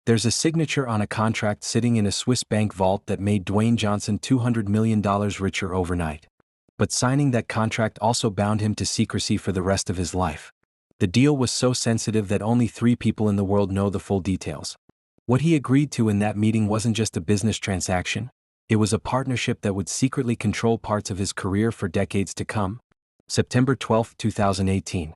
There's a signature on a contract sitting in a Swiss bank vault that made Dwayne Johnson $200 million richer overnight. But signing that contract also bound him to secrecy for the rest of his life. The deal was so sensitive that only 3 people in the world know the full details. What he agreed to in that meeting wasn't just a business transaction, it was a partnership that would secretly control parts of his career for decades to come. September 12, 2018.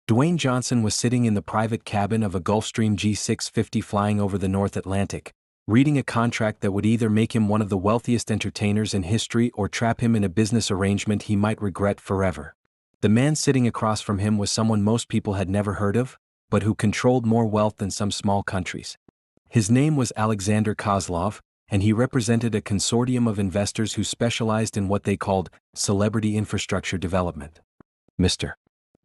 Dwayne Johnson was sitting in the private cabin of a Gulfstream G650 flying over the North Atlantic, reading a contract that would either make him one of the wealthiest entertainers in history or trap him in a business arrangement he might regret forever. The man sitting across from him was someone most people had never heard of, but who controlled more wealth than some small countries. His name was Alexander Kozlov, and he represented a consortium of investors who specialized in what they called celebrity infrastructure development. Mr.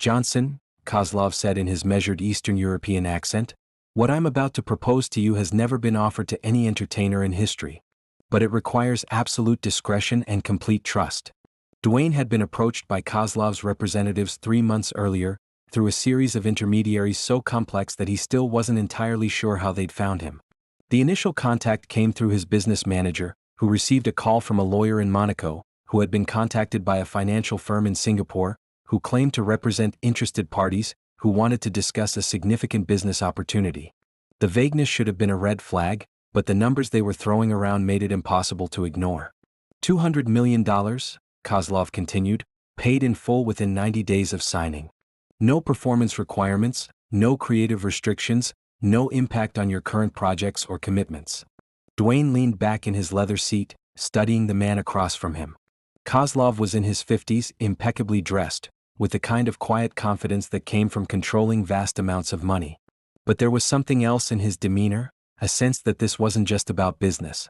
Johnson, Kozlov said in his measured Eastern European accent, what I'm about to propose to you has never been offered to any entertainer in history. But it requires absolute discretion and complete trust. Dwayne had been approached by Kozlov's representatives 3 months earlier, through a series of intermediaries so complex that he still wasn't entirely sure how they'd found him. The initial contact came through his business manager, who received a call from a lawyer in Monaco, who had been contacted by a financial firm in Singapore, who claimed to represent interested parties, who wanted to discuss a significant business opportunity. The vagueness should have been a red flag, but the numbers they were throwing around made it impossible to ignore. $200 million, Kozlov continued, paid in full within 90 days of signing. No performance requirements, no creative restrictions, no impact on your current projects or commitments. Dwayne leaned back in his leather seat, studying the man across from him. Kozlov was in his 50s, impeccably dressed, with the kind of quiet confidence that came from controlling vast amounts of money. But there was something else in his demeanor, a sense that this wasn't just about business.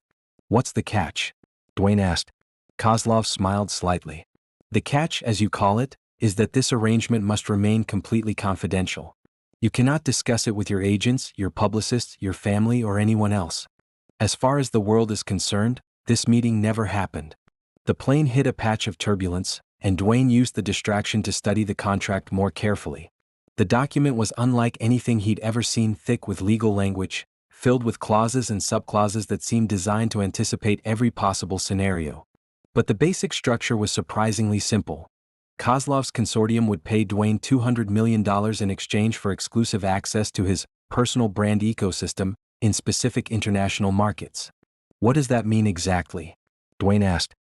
What's the catch? Dwayne asked. Kozlov smiled slightly. The catch, as you call it, is that this arrangement must remain completely confidential. You cannot discuss it with your agents, your publicists, your family, or anyone else. As far as the world is concerned, this meeting never happened. The plane hit a patch of turbulence, and Dwayne used the distraction to study the contract more carefully. The document was unlike anything he'd ever seen, thick with legal language, filled with clauses and subclauses that seemed designed to anticipate every possible scenario. But the basic structure was surprisingly simple. Kozlov's consortium would pay Dwayne $200 million in exchange for exclusive access to his personal brand ecosystem in specific international markets. What does that mean exactly? Dwayne asked.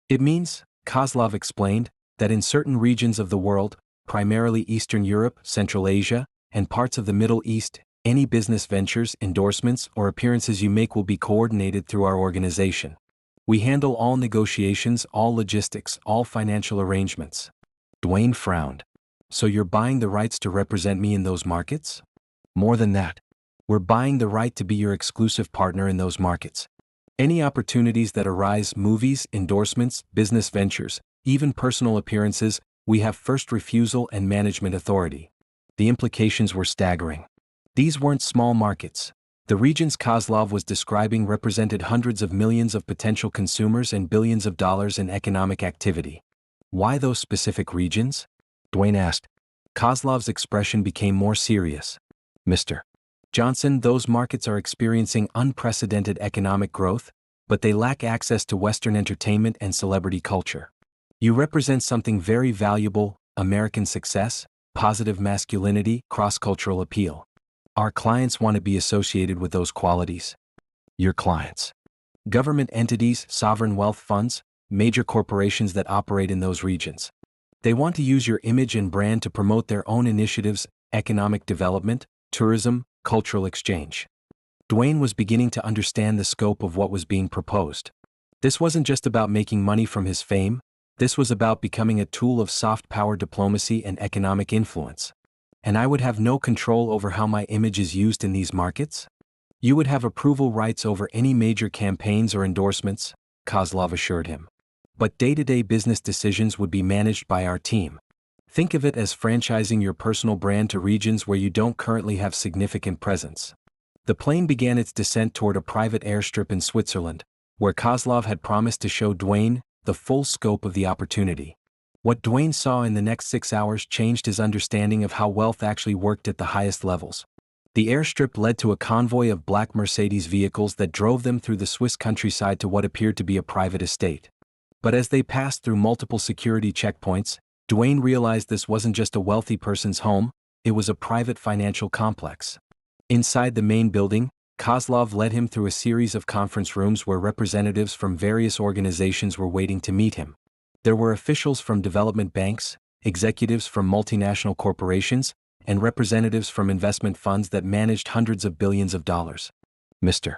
It means, Kozlov explained, that in certain regions of the world, primarily Eastern Europe, Central Asia, and parts of the Middle East, any business ventures, endorsements, or appearances you make will be coordinated through our organization. We handle all negotiations, all logistics, all financial arrangements. Dwayne frowned. So you're buying the rights to represent me in those markets? More than that. We're buying the right to be your exclusive partner in those markets. Any opportunities that arise, movies, endorsements, business ventures, even personal appearances, we have first refusal and management authority. The implications were staggering. These weren't small markets. The regions Kozlov was describing represented hundreds of millions of potential consumers and billions of dollars in economic activity. Why those specific regions? Dwayne asked. Kozlov's expression became more serious. Mr. Johnson, those markets are experiencing unprecedented economic growth, but they lack access to Western entertainment and celebrity culture. You represent something very valuable: American success, positive masculinity, cross-cultural appeal. Our clients want to be associated with those qualities. Your clients. Government entities, sovereign wealth funds, major corporations that operate in those regions. They want to use your image and brand to promote their own initiatives, economic development, tourism, cultural exchange. Dwayne was beginning to understand the scope of what was being proposed. This wasn't just about making money from his fame, this was about becoming a tool of soft power diplomacy and economic influence. And I would have no control over how my image is used in these markets? You would have approval rights over any major campaigns or endorsements, Kozlov assured him. But day-to-day business decisions would be managed by our team. Think of it as franchising your personal brand to regions where you don't currently have significant presence. The plane began its descent toward a private airstrip in Switzerland, where Kozlov had promised to show Dwayne the full scope of the opportunity. What Dwayne saw in the next 6 hours changed his understanding of how wealth actually worked at the highest levels. The airstrip led to a convoy of black Mercedes vehicles that drove them through the Swiss countryside to what appeared to be a private estate. But as they passed through multiple security checkpoints, Dwayne realized this wasn't just a wealthy person's home, it was a private financial complex. Inside the main building, Kozlov led him through a series of conference rooms where representatives from various organizations were waiting to meet him. There were officials from development banks, executives from multinational corporations, and representatives from investment funds that managed hundreds of billions of dollars. Mr.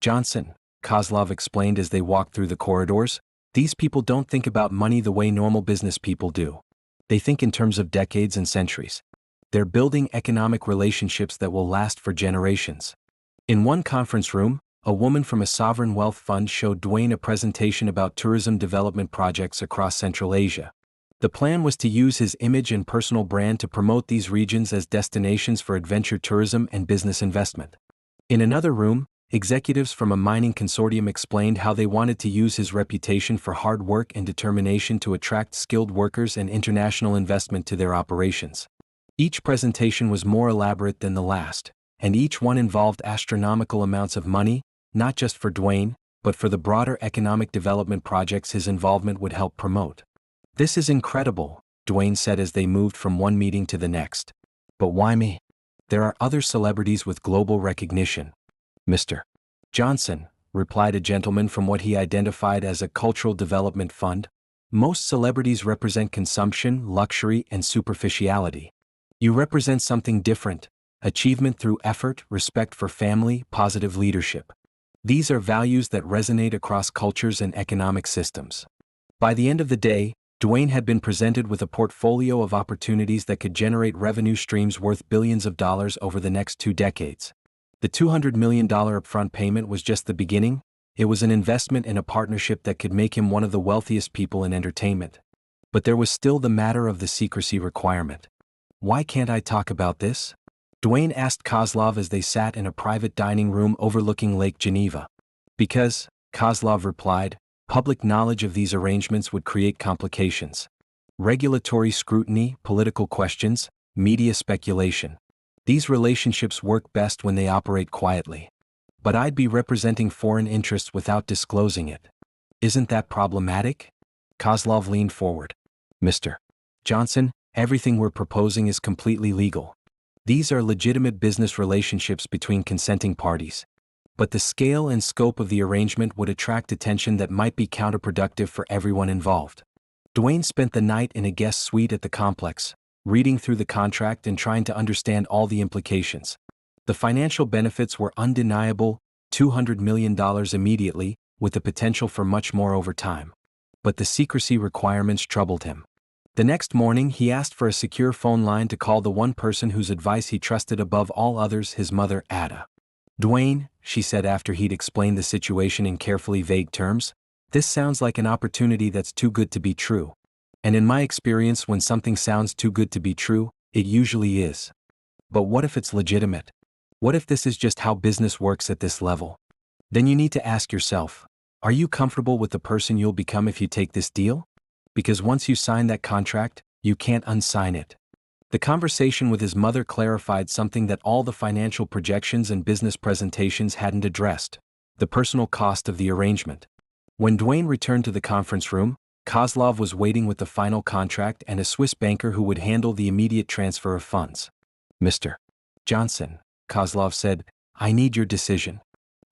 Johnson, Kozlov explained as they walked through the corridors, these people don't think about money the way normal business people do. They think in terms of decades and centuries. They're building economic relationships that will last for generations. In one conference room, a woman from a sovereign wealth fund showed Dwayne a presentation about tourism development projects across Central Asia. The plan was to use his image and personal brand to promote these regions as destinations for adventure tourism and business investment. In another room, executives from a mining consortium explained how they wanted to use his reputation for hard work and determination to attract skilled workers and international investment to their operations. Each presentation was more elaborate than the last, and each one involved astronomical amounts of money, not just for Dwayne, but for the broader economic development projects his involvement would help promote. "This is incredible," Dwayne said as they moved from one meeting to the next. "But why me? There are other celebrities with global recognition." "Mr. Johnson," replied a gentleman from what he identified as a cultural development fund, "most celebrities represent consumption, luxury, and superficiality. You represent something different: achievement through effort, respect for family, positive leadership. These are values that resonate across cultures and economic systems." By the end of the day, Dwayne had been presented with a portfolio of opportunities that could generate revenue streams worth billions of dollars over the next 2 decades. The $200 million upfront payment was just the beginning. It was an investment in a partnership that could make him one of the wealthiest people in entertainment. But there was still the matter of the secrecy requirement. "Why can't I talk about this?" Dwayne asked Kozlov as they sat in a private dining room overlooking Lake Geneva. "Because," Kozlov replied, "public knowledge of these arrangements would create complications. Regulatory scrutiny, political questions, media speculation. These relationships work best when they operate quietly. But I'd be representing foreign interests without disclosing it. Isn't that problematic?" Kozlov leaned forward. "Mr. Johnson, everything we're proposing is completely legal. These are legitimate business relationships between consenting parties. But the scale and scope of the arrangement would attract attention that might be counterproductive for everyone involved." Dwayne spent the night in a guest suite at the complex, reading through the contract and trying to understand all the implications. The financial benefits were undeniable: $200 million immediately, with the potential for much more over time. But the secrecy requirements troubled him. The next morning, he asked for a secure phone line to call the one person whose advice he trusted above all others, his mother, Ada. "Dwayne," she said after he'd explained the situation in carefully vague terms, "this sounds like an opportunity that's too good to be true. And in my experience, when something sounds too good to be true, it usually is. But what if it's legitimate? What if this is just how business works at this level? Then you need to ask yourself, are you comfortable with the person you'll become if you take this deal? Because once you sign that contract, you can't unsign it." The conversation with his mother clarified something that all the financial projections and business presentations hadn't addressed: the personal cost of the arrangement. When Dwayne returned to the conference room, Kozlov was waiting with the final contract and a Swiss banker who would handle the immediate transfer of funds. "Mr. Johnson," Kozlov said, "I need your decision.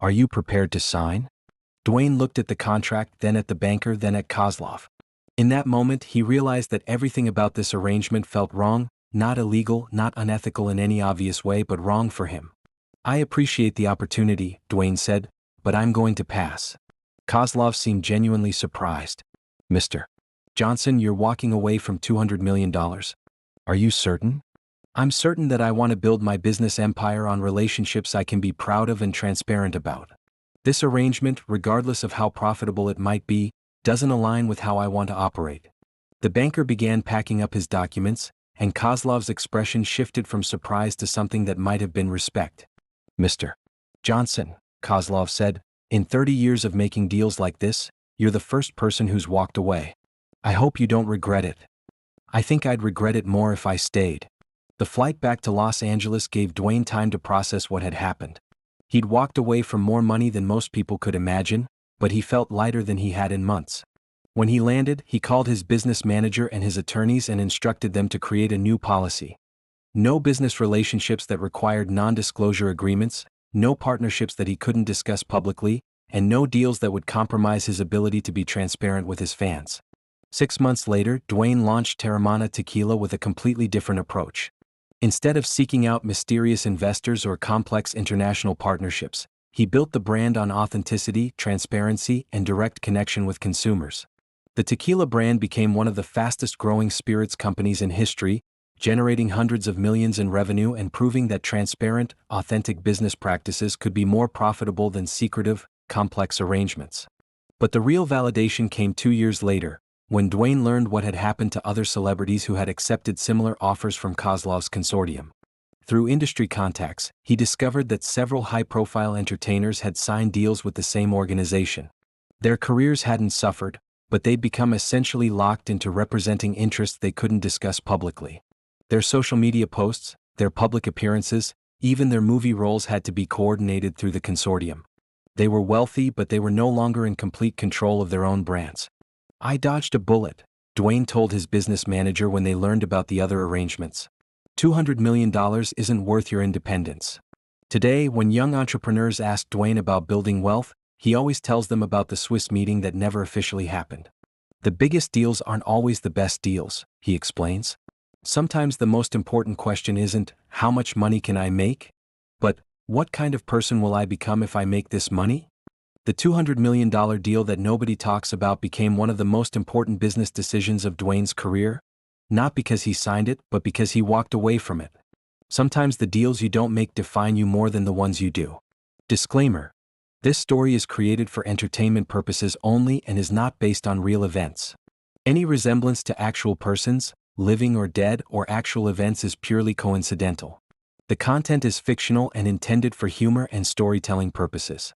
Are you prepared to sign?" Dwayne looked at the contract, then at the banker, then at Kozlov. In that moment, he realized that everything about this arrangement felt wrong, not illegal, not unethical in any obvious way, but wrong for him. "I appreciate the opportunity," Dwayne said, "but I'm going to pass." Kozlov seemed genuinely surprised. "Mr. Johnson, you're walking away from $200 million. Are you certain?" "I'm certain that I want to build my business empire on relationships I can be proud of and transparent about. This arrangement, regardless of how profitable it might be, doesn't align with how I want to operate." The banker began packing up his documents, and Kozlov's expression shifted from surprise to something that might have been respect. "Mr. Johnson," Kozlov said, "in 30 years of making deals like this, you're the first person who's walked away. I hope you don't regret it." "I think I'd regret it more if I stayed." The flight back to Los Angeles gave Dwayne time to process what had happened. He'd walked away from more money than most people could imagine, but he felt lighter than he had in months. When he landed, he called his business manager and his attorneys and instructed them to create a new policy. No business relationships that required non-disclosure agreements, no partnerships that he couldn't discuss publicly, and no deals that would compromise his ability to be transparent with his fans. 6 months later, Dwayne launched Teremana Tequila with a completely different approach. Instead of seeking out mysterious investors or complex international partnerships, he built the brand on authenticity, transparency, and direct connection with consumers. The tequila brand became one of the fastest-growing spirits companies in history, generating hundreds of millions in revenue and proving that transparent, authentic business practices could be more profitable than secretive, complex arrangements. But the real validation came 2 years later, when Dwayne learned what had happened to other celebrities who had accepted similar offers from Kozlov's consortium. Through industry contacts, he discovered that several high-profile entertainers had signed deals with the same organization. Their careers hadn't suffered, but they'd become essentially locked into representing interests they couldn't discuss publicly. Their social media posts, their public appearances, even their movie roles had to be coordinated through the consortium. They were wealthy, but they were no longer in complete control of their own brands. "I dodged a bullet," Dwayne told his business manager when they learned about the other arrangements. $200 million isn't worth your independence. Today, when young entrepreneurs ask Dwayne about building wealth, he always tells them about the Swiss meeting that never officially happened. "The biggest deals aren't always the best deals," he explains. "Sometimes the most important question isn't, how much money can I make? But, what kind of person will I become if I make this money?" The $200 million deal that nobody talks about became one of the most important business decisions of Dwayne's career, not because he signed it, but because he walked away from it. Sometimes the deals you don't make define you more than the ones you do. Disclaimer: this story is created for entertainment purposes only and is not based on real events. Any resemblance to actual persons, living or dead, or actual events is purely coincidental. The content is fictional and intended for humor and storytelling purposes.